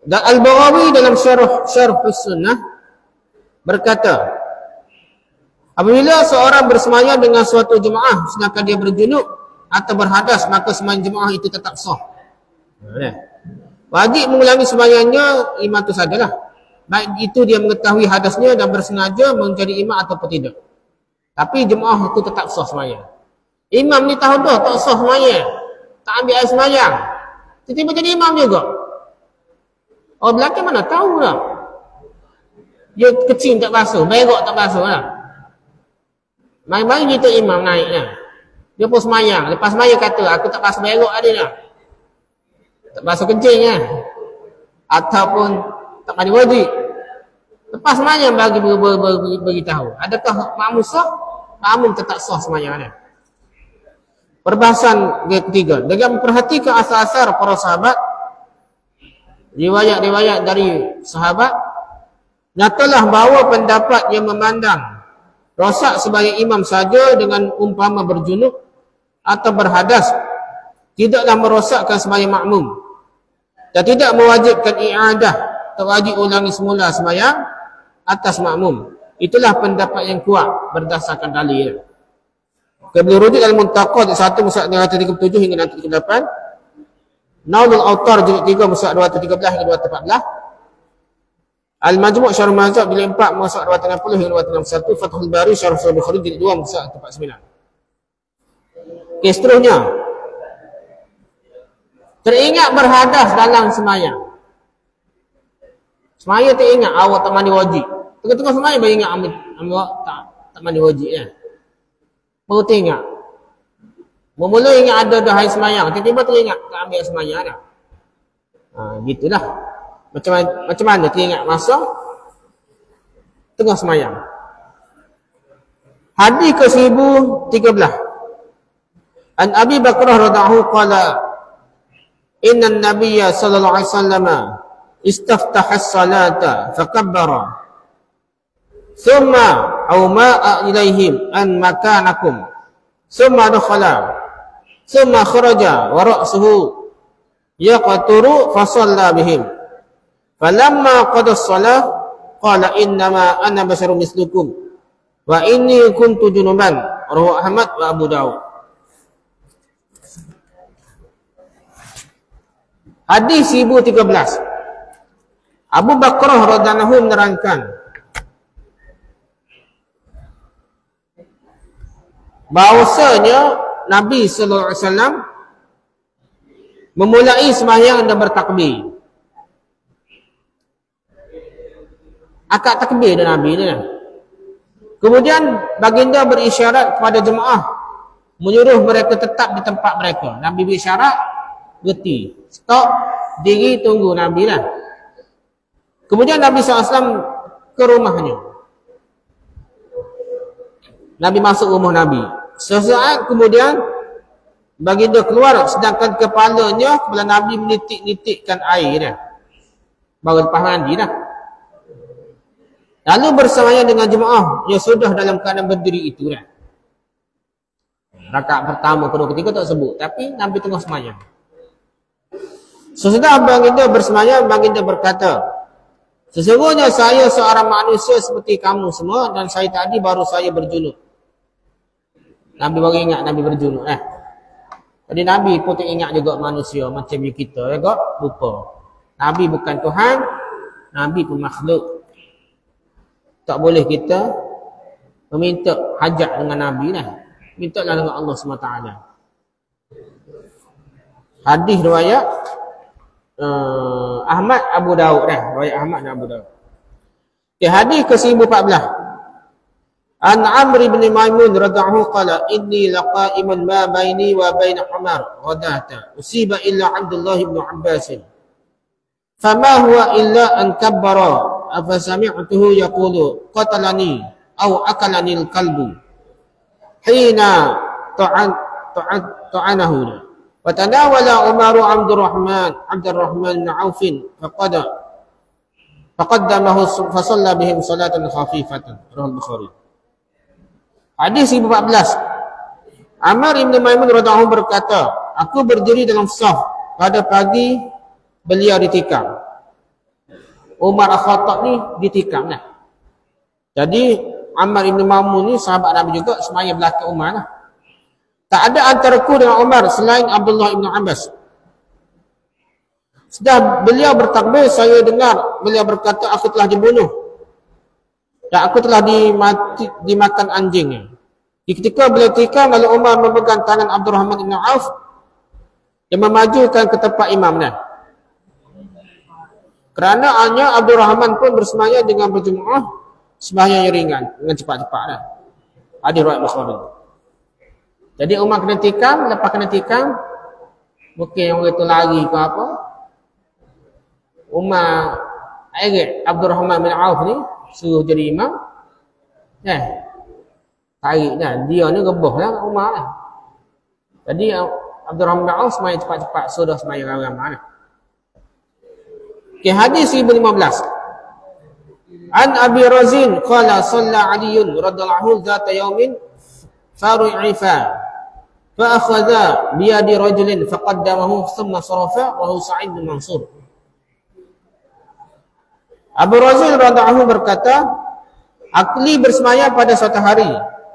Dan Al-Baghawi dalam Syarh Sunnah berkata, apabila seorang bersemayam dengan suatu jemaah sedangkan dia berjunub atau berhadas, maka sembahyang jemaah itu tetap sah. Wajib mengulangi sembahyangnya imam itu sajalah, baik itu dia mengetahui hadasnya dan bersengaja menjadi imam ataupun tidak. Tapi jemaah itu tetap sah sembahyang. Imam ni tahu dah tak sah sembahyang, tak ambil air sembahyang, tiba-tiba jadi imam juga. Orang belakang mana tahu lah, dia kecil tak basuh, berok tak basuh lah, mari-mari gitu imam naik lah. Dia pun semayang, lepas semayang kata aku tak basuh berok ada lah, tak basuh kencing lah, ataupun tak mandi wajib. Lepas semayang bagi beritahu, adakah makmum sah? Makmum tetap sah semayang lah. Perbahasan ketiga, dengan memperhatikan asal-asal para sahabat, riwayat-riwayat dari sahabat, nyatalah bahawa pendapat yang memandang rosak sebagai imam saja dengan umpama berjunub atau berhadas tidaklah merosakkan sembahyang makmum dan tidak mewajibkan i'adah, tak wajib ulangi semula sembahyang atas makmum. Itulah pendapat yang kuat berdasarkan dalil. Beliau rujuk dalam Muntaqa 1 muka 237 hingga 238, Naulul Autar jilid 3 muka 213 hingga 214, Al-Majmu' Syarh Mazhab jilid 4 muka 260 hingga 261, Fathul Bari Syarh Sahih Bukhari jilid 2 muka 49. Okey, seterusnya, teringat berhadas dalam semayang. Semayang teringat awak tak mandi wajib, tengah-tengah semayang baru ingat awak tak mandi wajib ya. Baru teringat, mula ingat ada dah hari semayang, tiba-tiba teringat tak ambil semayang dah. Gitulah. Macam mana teringat masa tengah semayang. Hadis ke 1013. An Abi Bakrah radhiyallahu qala, inna an-nabiyya sallallahu alaihi wasallam istaftaha as-salata fakabbara thumma awma'a ilaihim an makanakum thumma dakhala thumma kharaja wa ra'suhu yaqturu fa shalla bihim falamma qada as-salah qala innama ana basharun mislukum wa inni kuntu junuban, rawahu Ahmad wa Abu Dawud. Hadis 1013. Abu Bakrah radhiyallahu anhu menerangkan bahawasanya Nabi sallallahu alaihi wasallam memulai sembahyang dan bertakbir. akad takbir dia Nabi ni lah. Kemudian baginda berisyarat kepada jemaah, menyuruh mereka tetap di tempat mereka. Nabi berisyarat, berhenti, stop, diri, tunggu Nabi lah. Kemudian Nabi SAW ke rumahnya. Nabi masuk rumah Nabi. Sesaat kemudian baginda keluar, sedangkan kepala Nabi menitik-nitikkan air dah. Baru lepas mandi dah. Lalu bersamanya dengan jemaah yang sudah dalam keadaan berdiri itu dah. Rakaat pertama, kedua, ketiga tak sebut, tapi Nabi tengah semayang. Sesudah baginda bersemayang, baginda berkata, sesungguhnya saya seorang manusia seperti kamu semua dan saya tadi baru saya berjunub. Nabi baru ingat Nabi berjunub. Jadi Nabi pun ingat juga manusia macam kita juga lupa. Nabi bukan Tuhan, Nabi pun makhluk. Tak boleh kita meminta hajat dengan Nabi lah. Mintalah dengan Allah SWT. Hadis riwayat Ahmad Abu Daud dah. Riwayat Ahmad dan Abu Daud. Okay, hadis ke 1014. An Amr ibn Maimun radhiyallahu qala inni laqa'iman ma baini wa baina Umar ghadata usiba illa Abdullah ibn Abbas. Fama huwa illa an kabbara afasami'tuhu yaqulu qatalani aw akalani al-kalbu hina ta'anahu wa tanawala Umar Abdurrahman bin Auf faqaddamahu fa shalla bihim salatan khafifatan. Riwayat Bukhari. Hadis 14. Amr ibn Maimun radhiyallahu berkata, aku berdiri dalam saf pada pagi beliau ditikam. Umar Al-Khattab ni ditikam lah. Jadi Ammar ibn Maimun ni sahabat Nabi juga, semaya belakang Umar lah. Tak ada antaraku dengan Umar selain Abdullah ibn Abbas. Setelah beliau bertakbir, saya dengar beliau berkata, aku telah dibunuh dan aku telah dimakan anjing. Ketika beliau tikam, lalu Umar memegang tangan Abdurrahman ibn Auf dan memajukan ke tempat imam dah. Kerana hanya Abdurrahman pun bersemaya dengan berjemaah sembahyang yang ringan dengan cepat-cepat dah. Hadis riwayat Bukhari. Jadi Umar kena tikam, lepas kena tikam mungkin orang itu lari ke apa. Umar airit Abdurrahman bin Auf ni suruh jadi imam. Tarik dah. Dia ni rebah lah Umar lah. Jadi Abdurrahman bin Auf semaya cepat-cepat, sudah semaya ramai-ramai lah. Okay, hadis 1015. An Abi Razin qala shalla Aliun radhiyallahu dzata yaumin faru'ifa fa akhadha bi yadi rajulin faqaddamahu thumma sarafa wa huwa Sa'id bin Mansur. Abu Razin radhiyallahu berkata, Ali bersemayam pada suatu hari,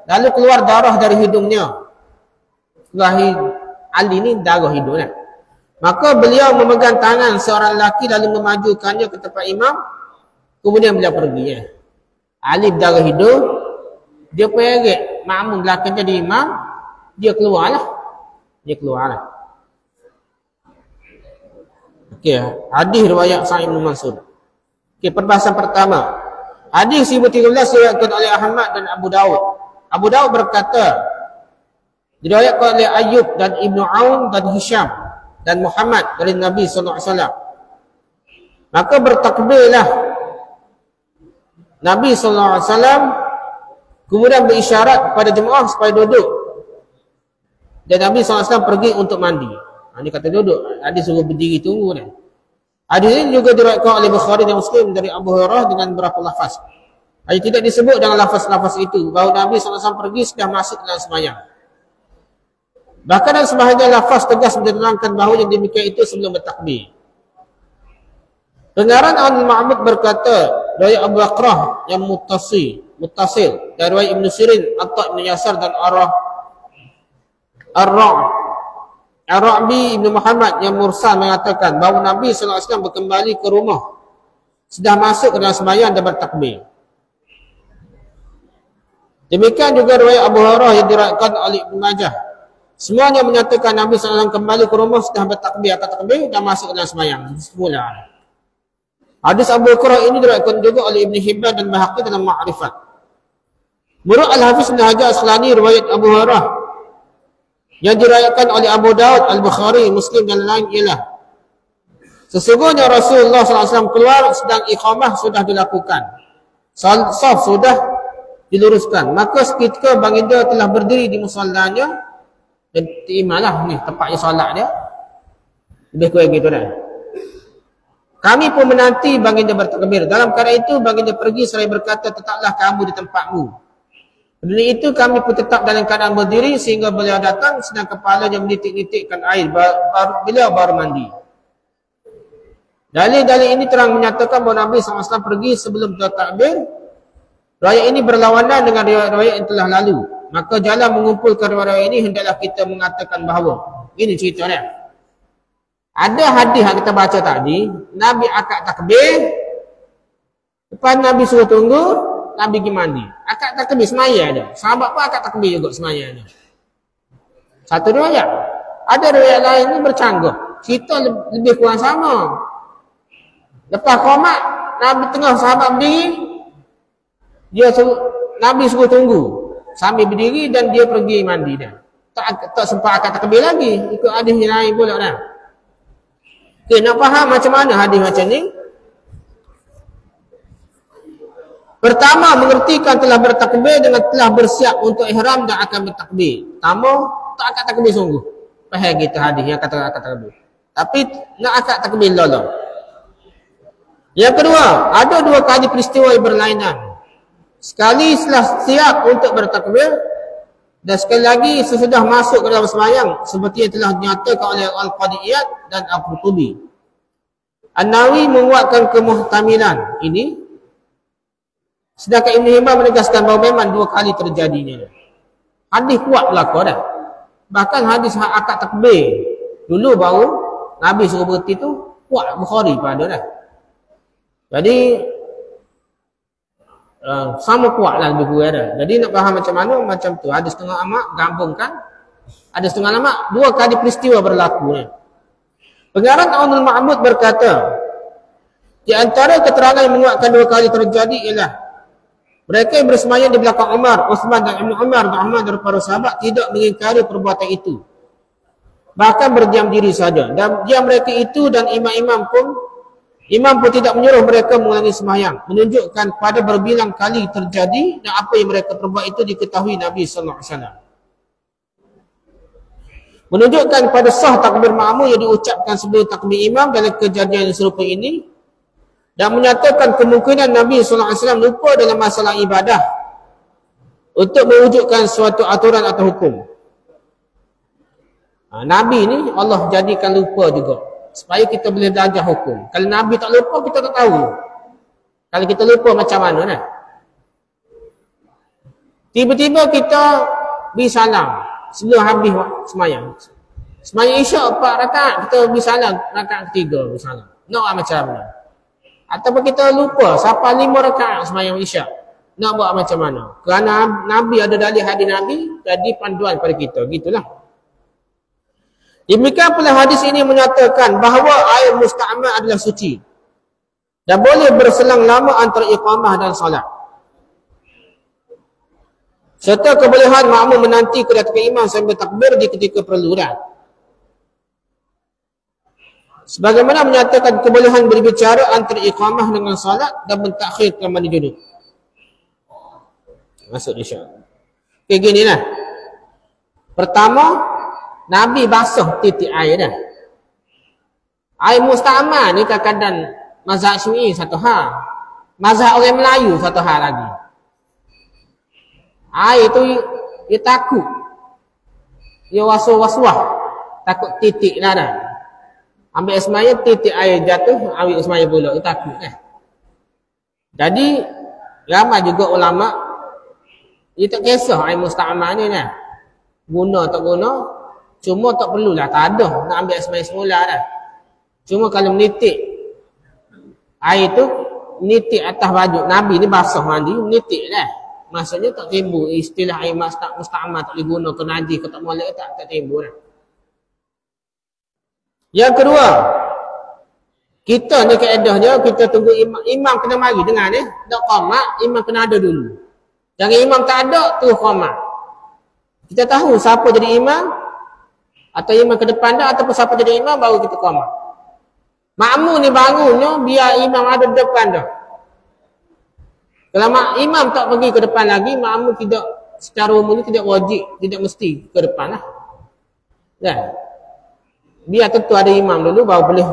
lalu keluar darah dari hidungnya. Ali ni darah hidung kan. Maka beliau memegang tangan seorang lelaki lalu memajukannya ke tempat imam. Kemudian beliau pergi. Ali darah hidung, dia pergi makmum belakang jadi imam, dia keluarlah. Okey, hadis riwayat Sa'id bin Mansur. Okey, perbahasan pertama. Hadis 1013 diriwayatkan oleh Ahmad dan Abu Daud. Abu Daud berkata, diriwayatkan oleh Ayyub dan Ibnu Aun dan Hisham dan Muhammad dari Nabi SAW. Maka bertakbirlah Nabi SAW, kemudian berisyarat kepada jemaah supaya duduk. Dan Nabi SAW pergi untuk mandi. Ini kata duduk, hadis suruh berdiri tunggu dah. Hadis ini juga diriwayatkan oleh Bukhari dan Muslim dari Abu Hurairah dengan beberapa lafaz. Hadis tidak disebut dengan lafaz-lafaz itu bahawa Nabi SAW pergi sudah masuk dalam sembahyang. Bahkan dalam sebahagian lafaz tegas menerangkan bahawa yang demikian itu sebelum bertakbir. Pengarang Al-Ma'bud berkata dari Abu Bakrah yang muttasil dari riwayat Ibn Sirin, Atta' Ibn Yasar dan Ar-Ra'bi Ibn Muhammad yang mursal mengatakan bahawa Nabi SAW berkembali ke rumah sudah masuk ke dalam sembahyang dan bertakbir. Demikian juga riwayat Abu Hurairah yang diriwayatkan oleh Ibn Majah. Semuanya menyatakan Nabi SAW kembali ke rumah sudah bertakbir dan masuk ke dalam sembahyang semula. Hadis Abu Hurairah ini diriwayatkan juga oleh Ibn Hibban dan Baihaqi dalam Ma'rifat. Menurut Al-Hafiz Ibn Hajar Asqalani, riwayat Abu Hurairah yang diriwayatkan oleh Abu Daud, Al-Bukhari, Muslim dan lain ialah sesungguhnya Rasulullah SAW keluar sedang iqamah sudah dilakukan, saf sudah diluruskan, maka seketika baginda telah berdiri di musallanya dan imalah ni tempatnya solat dia, lebih kurang gitu dah. Kami pun menanti baginda bertakbir. Dalam keadaan itu baginda pergi seraya berkata, tetaplah kamu di tempatmu. Dari itu kami pun tetap dalam keadaan berdiri sehingga beliau datang sedang kepalanya menitik-nitikkan air beliau baru mandi. Dalil-dalil ini terang menyatakan bahawa Nabi SAW pergi sebelum bertakbir. Riwayat ini berlawanan dengan riwayat yang telah lalu. Maka jalan mengumpulkan riwayat ini hendaklah kita mengatakan bahawa ini ceritanya. Ada hadis yang kita baca tadi, Nabi akad takbir, lepas Nabi suruh tunggu, Nabi pergi mandi. Akad takbir semaya dia. Sahabat pun akad takbir juga semaya dia. Satu riwayat. Ada riwayat lain ni bercanggah. Cerita lebih kurang sama. Lepas qomat, Nabi tengah sahabat berdiri, Nabi suruh tunggu sambil berdiri dan dia pergi mandi dia. Tak sempat akad takbir lagi. Ikut hadis yang lain pula dah. Okay, nak faham macam mana hadis macam ni? Pertama, mengertikan telah bertakbir dengan telah bersiap untuk ihram dan akan bertakbir. Pertama, tak akad takbir sungguh. Faham kita hadis yang kata akad takbir. Tapi nak akad takbir lolo. Yang kedua, ada dua kali peristiwa yang berlainan. Sekali setelah siap untuk bertakbir dan sekali lagi sesudah masuk ke dalam sembahyang seperti yang telah dinyatakan oleh Al-Qadiyat dan Al-Qurtubi. An-Nawawi menguatkan kemuhtamilan ini, sedangkan Ibn Hibban menegaskan bahawa memang dua kali terjadinya. Hadis kuat berlaku dah. Bahkan hadis akad takbir dulu baru Nabi suruh berhenti tu kuat, Bukhari pada dah. Jadi sama kuat lah lebih kurang dah. Jadi nak faham macam mana, macam tu. Ada setengah amak, gabungkan. Ada setengah amak, dua kali peristiwa berlaku ni. Pengarang Aunul Ma'bud berkata, di antara keterangan yang menguatkan dua kali terjadi ialah mereka yang bersemayam di belakang Umar, Uthman dan Ibn Umar dan Ahmad dan para sahabat tidak mengingkari perbuatan itu. Bahkan berdiam diri saja. Dan diam mereka itu dan imam pun tidak menyuruh mereka mengulangi sembahyang, menunjukkan pada berbilang kali terjadi dan apa yang mereka perbuat itu diketahui Nabi sallallahu alaihi wasallam. Menunjukkan pada sah takbir ma'mum yang diucapkan sebelum takbir imam dalam kejadian yang serupa ini dan menyatakan kemungkinan Nabi sallallahu alaihi wasallam lupa dalam masalah ibadah untuk mewujudkan suatu aturan atau hukum. Nabi ni Allah jadikan lupa juga supaya kita boleh belajar hukum. Kalau Nabi tak lupa, kita tak tahu. Kalau kita lupa macam mana nah? Tiba-tiba kita beri salam sebelum habis semayang. Semayang Isyak 4 rakaat, kita beri salam rakaat ketiga beri salam. Nak macam mana? Ataupun kita lupa sampai 5 rakaat semayang Isyak. Nak buat macam mana? Kerana Nabi ada dalil hadis Nabi, jadi panduan pada kita. Gitulah. Demikian pula hadis ini menyatakan bahawa air musta'mal adalah suci dan boleh berselang lama antara iqamah dan salat. Serta kebolehan makmum menanti kedatangan imam sambil takbir di ketika perlu dah. Sebagaimana menyatakan kebolehan berbicara antara iqamah dengan salat dan mentakhirkan mandi junub. Masuk insya-Allah. Kayak gini lah. Pertama, Nabi basuh titik air dah. Air musta'mal ni kadang-kadang mazhab Syi'i satu hal, mazhab orang Melayu satu hal lagi. Air tu dia takut, dia waswah-waswah, takut titik lah dah. Ambil semaya titik air jatuh, ambil semaya pula, dia takut kan. Jadi ramai juga ulama dia tak kisah air musta'mal ni dah, guna tak guna. Cuma tak perlulah, tak ada nak ambil sembahyang semula dah. Cuma kalau menitik air tu, menitik atas baju Nabi ni basah mandi, menitik lah. Maksudnya tak timbul istilah air musta'mal tak boleh guna ke najis ke tak molek tak timbul dah. Yang kedua, Kita ni kaedahnya kita tunggu imam kena mari dengar ni. Tak qamat, imam kena ada dulu. Jangan imam tak ada tu qamat. Kita tahu siapa jadi imam atau imam ke depan dah ataupun siapa jadi imam baru kita qamat. Makmum ni bangunnya biar imam ada di depan dah. Kalau imam tak pergi ke depan lagi, makmum tidak secara umumnya tidak wajib, tidak mesti ke depan lah. Kan? Biar tentu ada imam dulu baru boleh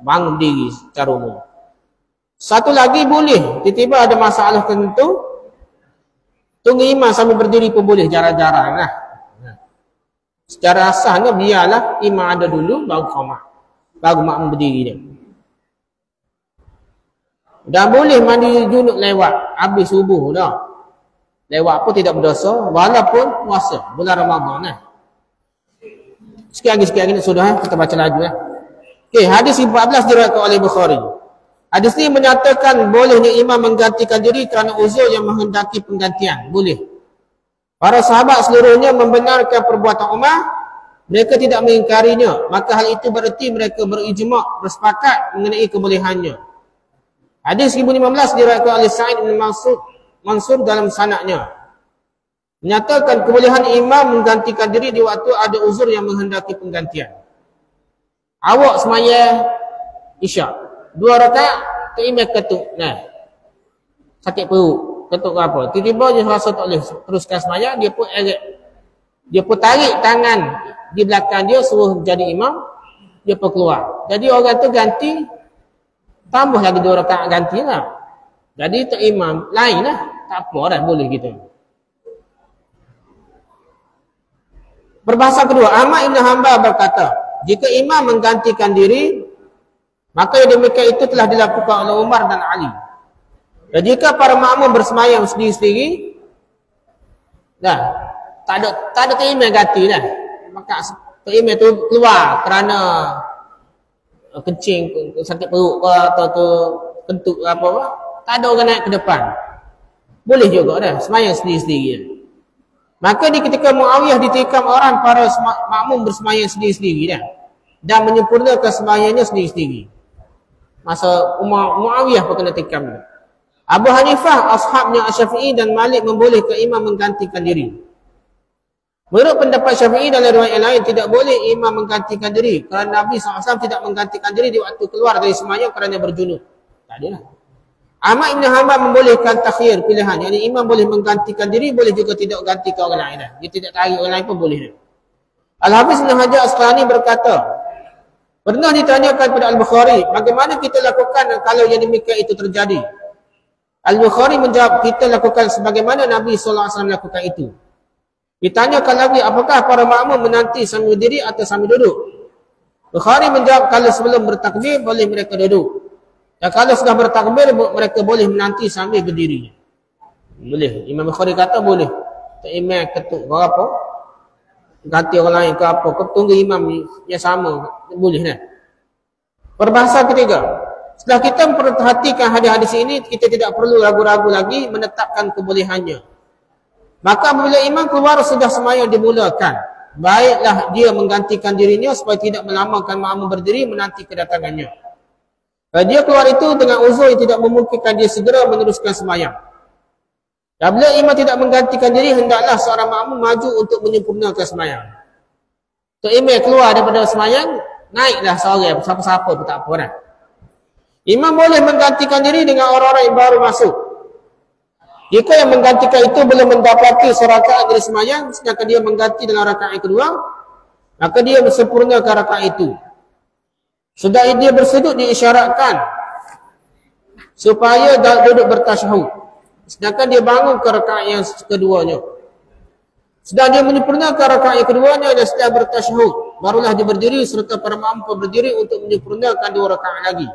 bangun diri secara umum. Satu lagi boleh, tiba-tiba ada masalah tertentu, tunggu imam sambil berdiri pun boleh, jarang-jarang lah. Secara asalnya biarlah imam ada dulu baru qamat, baru makmum berdiri dia. Dan boleh mandi junub lewat habis subuh dah. Lewat pun tidak berdosa walaupun puasa bulan Ramadan lah. Sikit lagi sudah kita baca laju lah. Okey, hadis 14 diriwayatkan oleh Bukhari. Hadis ini menyatakan bolehnya imam menggantikan diri kerana uzur yang menghendaki penggantian. Boleh. Para sahabat seluruhnya membenarkan perbuatan Umar. Mereka tidak mengingkarinya. Maka hal itu bererti mereka berijma', bersepakat mengenai kebolehannya. Hadis 1015 diriwayatkan oleh Sa'id bin Mansur dalam sanadnya. Menyatakan kebolehan imam menggantikan diri di waktu ada uzur yang menghendaki penggantian. Awak semaya isyak 2 rakaat tak imam ketuk. Nah. Sakit perut, ketuk ke apa. Tiba-tiba dia rasa tak boleh teruskan semaya, dia pun tarik tangan di belakang dia suruh jadi imam, dia pun keluar. Jadi orang tu ganti, tambah lagi 2 rakaat ganti lah. Jadi tak imam lain lah. Tak apa dah, boleh gitu. Perbahasan kedua, Ahmad Ibn Hanbal berkata, jika imam menggantikan diri, maka yang demikian itu telah dilakukan oleh Umar dan Ali. Dan jika para makmum bersemayam sendiri-sendiri, dah tak ada imam ganti dah. Maka imam itu keluar kerana kencing, sakit perut ke atau tu kentut apa, tak ada orang naik ke depan. Boleh juga dah, semayang sendiri-sendiri. Maka di ketika Muawiyah ditikam orang, para makmum bersemayang sendiri-sendiri dah. Dan menyempurnakan semayangnya sendiri-sendiri. Masa Muawiyah pun kena tikam. Abu Hanifah, ashabnya Syafi'i dan Malik membolehkan imam menggantikan diri. Menurut pendapat Syafi'i dan riwayat lain, tidak boleh imam menggantikan diri. Kerana Nabi SAW tidak menggantikan diri di waktu keluar dari semayang kerana berjunub. Tak adalah. Ahmad Ibn Hanbal membolehkan takhir pilihan. Yang imam boleh menggantikan diri, boleh juga tidak gantikan orang lain. Dia tidak tarik orang lain pun boleh. Al-Hafiz Ibn Hajar Asqalani berkata, pernah ditanyakan kepada Al-Bukhari, bagaimana kita lakukan kalau yang demikian itu terjadi? Al-Bukhari menjawab, kita lakukan sebagaimana Nabi SAW lakukan itu. Ditanyakan lagi, apakah para makmum menanti sambil berdiri atau sambil duduk? Bukhari menjawab, kalau sebelum bertakbir, boleh mereka duduk. Dan kalau sudah bertakbir, mereka boleh menanti sambil berdiri. Boleh. Imam Bukhari kata boleh. Tak imam ketuk ke apa, ganti orang lain ke apa, tunggu imam yang sama. Boleh dah. Perbahasan ketiga. Setelah kita memperhatikan hadis-hadis ini, kita tidak perlu ragu-ragu lagi menetapkan kebolehannya. Maka apabila imam keluar sudah semayang dimulakan, baiklah dia menggantikan dirinya supaya tidak melamakan makmum berdiri menanti kedatangannya. Dia keluar itu dengan uzur yang tidak memungkinkan dia segera meneruskan semayang. Dan bila imam tidak menggantikan diri, hendaklah seorang makmum maju untuk menyempurnakan semayang. So imam keluar daripada semayang, naiklah seorang, siapa-siapa pun tak apa dah. Imam boleh menggantikan diri dengan orang-orang yang baru masuk. Jika yang menggantikan itu belum mendapati serakaat dari semayang, sedangkan dia mengganti dalam rakaat yang kedua, maka dia sempurnakan rakaat itu. Sudah dia bersujud diisyaratkan supaya duduk bertasyahud. Sedangkan dia bangun ke rakaat yang keduanya. Sedang dia menyempurnakan rakaat yang keduanya dan setelah bertasyahud, barulah dia berdiri serta para makmum berdiri untuk menyempurnakan 2 rakaat lagi.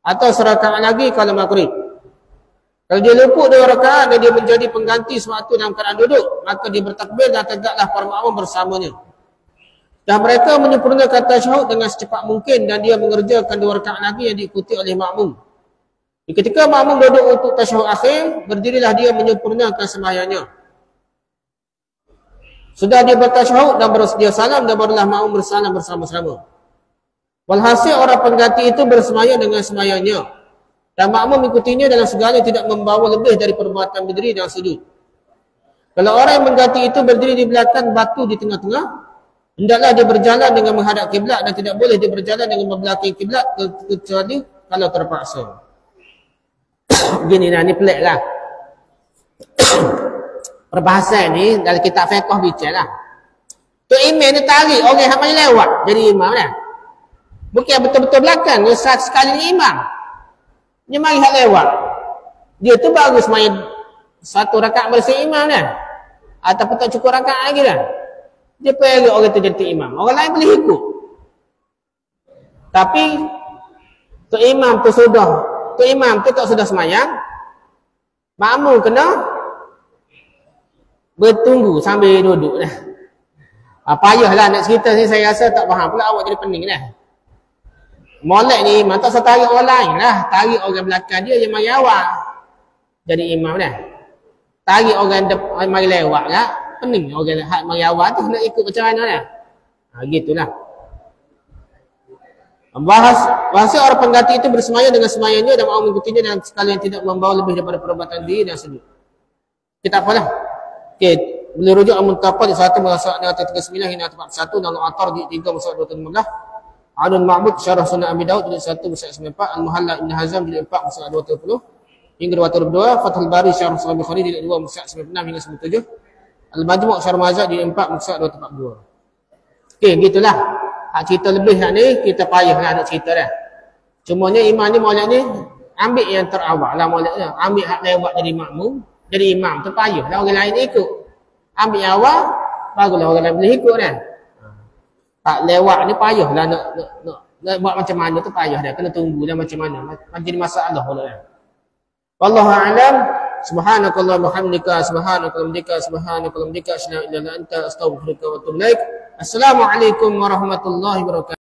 Atau serakaat lagi kalau maghrib. Kalau dia luput 2 rakaat dan dia menjadi pengganti sewaktu dalam keadaan duduk, maka dia bertakbir dan tegaklah para makmum bersamanya. Dan mereka menyempurnakan tasyahud dengan secepat mungkin dan dia mengerjakan 2 rakaat lagi yang diikuti oleh makmum. Ketika makmum duduk untuk tasyahud akhir, berdirilah dia menyempurnakan sembahyangnya. Sudah dia bertasyahud dan bersedia salam dan barulah makmum bersalam bersama-sama. Walhasil orang pengganti itu bersemayam dengan semayamnya dan makmum mengikutinya dalam segala tidak membawa lebih dari perbuatan berdiri dan sujud. Kalau orang yang mengganti itu berdiri di belakang batu di tengah-tengah, hendaklah dia berjalan dengan menghadap kiblat dan tidak boleh dia berjalan dengan membelakangi kiblat kecuali kalau terpaksa. Gini lah, ni pelik lah. Perbahasan ni dalam kitab fiqh bincang lah. Tok Imam ni tarik orang yang mari lewat jadi imam dah. Bukan betul-betul belakang, dia sekali ni imam. Dia mari hak lewat. Dia tu baru semayang satu rakaat bersama imam dah. Ataupun tak cukup rakaat lagi dah. Dia pergi orang tu jadi imam. Orang lain boleh ikut. Tapi Tok Imam tu sudah, Tok Imam tu tak sudah semayang. Makmum kena bertunggu sambil duduk dah. Payahlah nak cerita ni, saya rasa tak faham pula awak jadi pening dah. Molek ni imam tak usah tarik orang lain lah. Tarik orang belakang dia yang mari awal jadi imam dah. Tarik orang mari lewat lah. Pening orang hak mari awal tu nak ikut macam mana dah. Gitulah. Bahasa orang pengganti itu bersemayam dengan semayamnya dan mau mengikutinya dan sekalian tidak membawa lebih daripada perbuatan diri dan sujud. Kita apalah. Okey. Boleh rujuk Al-Muntaqad di 1 Musaad 39 hingga 41 dan Al-Atar di 3 Musaad 215. Adun Ma'bud Syarah Sunnah Abi Daud di 1 Musaad 94, Al-Muhalla Ibn Hazm di 4 Musaad 230 hingga 222, Fathul Bari Syarah Sahih Bukhari di 2 Musaad 96 hingga 97, Al-Majmu' Syarah Mazhab di 4 Musaad 242. Okey, gitulah. Hak cerita lebih hak ni kita payah nak cerita dah. Cumanya imam ni molek ni ambil yang terawal lah molek dia. Ambil hak lewat jadi makmum, jadi imam tu payah lah orang lain ikut. Ambil awal barulah orang lain boleh ikut dah. Tak lewat ni payah lah nak buat macam mana tu payah dah. Kena tunggu dah macam mana. Jadi masalah pula dah. Wallahu a'lam. Subhanakallahumma hamdika subhanakallahumma subhanakallahumma asyhadu an la ilaha illa anta astaghfiruka wa atubu ilaik. Assalamualaikum warahmatullahi wabarakatuh.